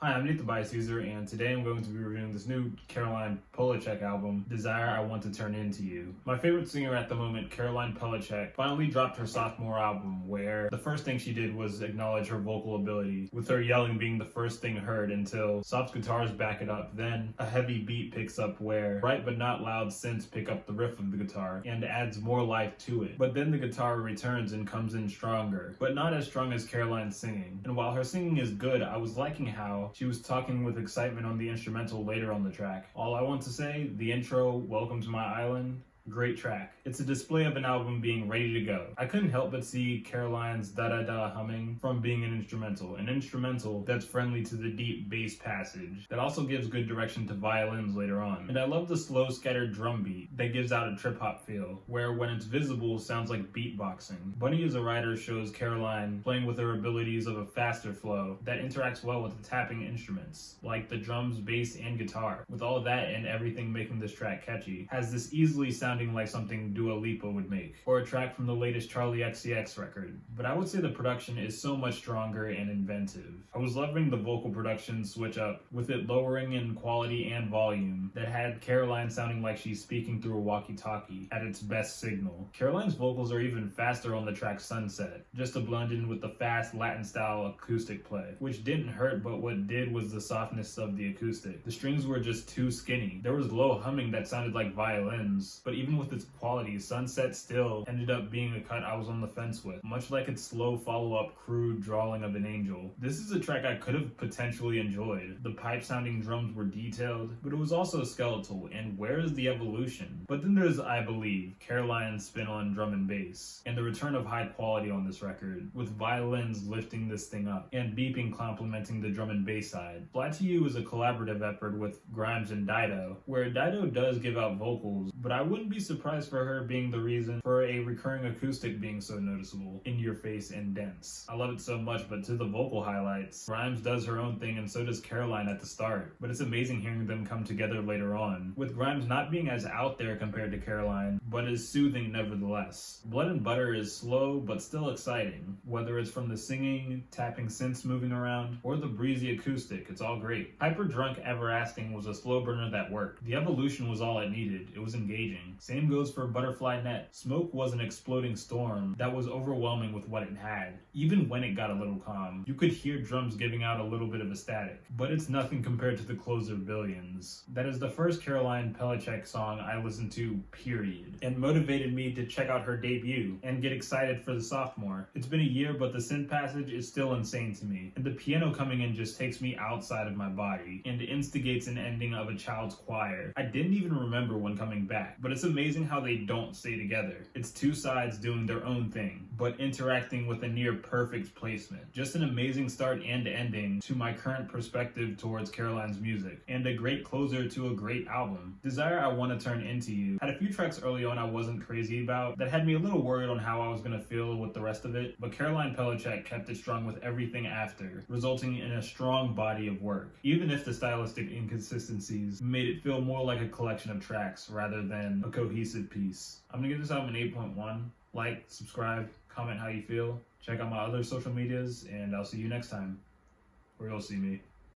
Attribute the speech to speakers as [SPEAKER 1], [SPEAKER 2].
[SPEAKER 1] Hi, I'm Nathan Bias User, and today I'm going to be reviewing this new Caroline Polacheck album, Desire I Want to Turn Into You. My favorite singer at the moment, Caroline Polacheck, finally dropped her sophomore album, where the first thing she did was acknowledge her vocal ability, with her yelling being the first thing heard until soft guitars back it up. Then a heavy beat picks up where bright but not loud synths pick up the riff of the guitar and adds more life to it. But then the guitar returns and comes in stronger, but not as strong as Caroline's singing. And while her singing is good, I was liking how she was talking with excitement on the instrumental later on the track. All I want to say, the intro, Welcome to My Island, great track. It's a display of an album being ready to go. I couldn't help but see Caroline's da-da-da humming from being an instrumental that's friendly to the deep bass passage, that also gives good direction to violins later on. And I love the slow scattered drum beat that gives out a trip-hop feel, where when it's visible sounds like beatboxing. Bunny as a writer shows Caroline playing with her abilities of a faster flow that interacts well with the tapping instruments, like the drums, bass, and guitar. With all of that and everything making this track catchy, has this easily sounding like something Dua Lipa would make, or a track from the latest Charlie XCX record. But I would say the production is so much stronger and inventive. I was loving the vocal production switch up, with it lowering in quality and volume, that had Caroline sounding like she's speaking through a walkie-talkie at its best signal. Caroline's vocals are even faster on the track Sunset, just to blend in with the fast Latin-style acoustic play, which didn't hurt, but what did was the softness of the acoustic. The strings were just too skinny. There was low humming that sounded like violins, but even with its quality, Sunset still ended up being a cut I was on the fence with, much like its slow follow-up Crude Drawing of an Angel. This is a track I could have potentially enjoyed. The pipe-sounding drums were detailed, but it was also skeletal, and where is the evolution? But then there's I Believe, Caroline's spin on drum and bass, and the return of high quality on this record, with violins lifting this thing up, and beeping complementing the drum and bass side. Fly to You is a collaborative effort with Grimes and Dido, where Dido does give out vocals, but I wouldn't be surprised for her being the reason for a recurring acoustic being so noticeable, in your face and dense. I love it so much, but to the vocal highlights, Grimes does her own thing and so does Caroline at the start, but it's amazing hearing them come together later on, with Grimes not being as out there compared to Caroline, but is soothing nevertheless. Blood and Butter is slow but still exciting, whether it's from the singing, tapping synths moving around, or the breezy acoustic, it's all great. Hopedrunk Everasking was a slow burner that worked. The evolution was all it needed, it was engaging. Same goes for Butterfly Net. Smoke was an exploding storm that was overwhelming with what it had. Even when it got a little calm, you could hear drums giving out a little bit of a static. But it's nothing compared to the closer Billions. That is the first Caroline Polacheck song I listened to, period, and motivated me to check out her debut and get excited for the sophomore. It's been a year, but the synth passage is still insane to me, and the piano coming in just takes me outside of my body and instigates an ending of a child's choir I didn't even remember when coming back. But it's amazing how they don't stay together. It's two sides doing their own thing, but interacting with a near perfect placement. Just an amazing start and ending to my current perspective towards Caroline's music, and a great closer to a great album. Desire I Want to Turn Into You had a few tracks early on I wasn't crazy about that had me a little worried on how I was going to feel with the rest of it, but Caroline Polacheck kept it strong with everything after, resulting in a strong body of work, even if the stylistic inconsistencies made it feel more like a collection of tracks rather than a cohesive piece. I'm gonna give this album an 8.1. Like, subscribe, comment how you feel, check out my other social medias, and I'll see you next time, or you'll see me.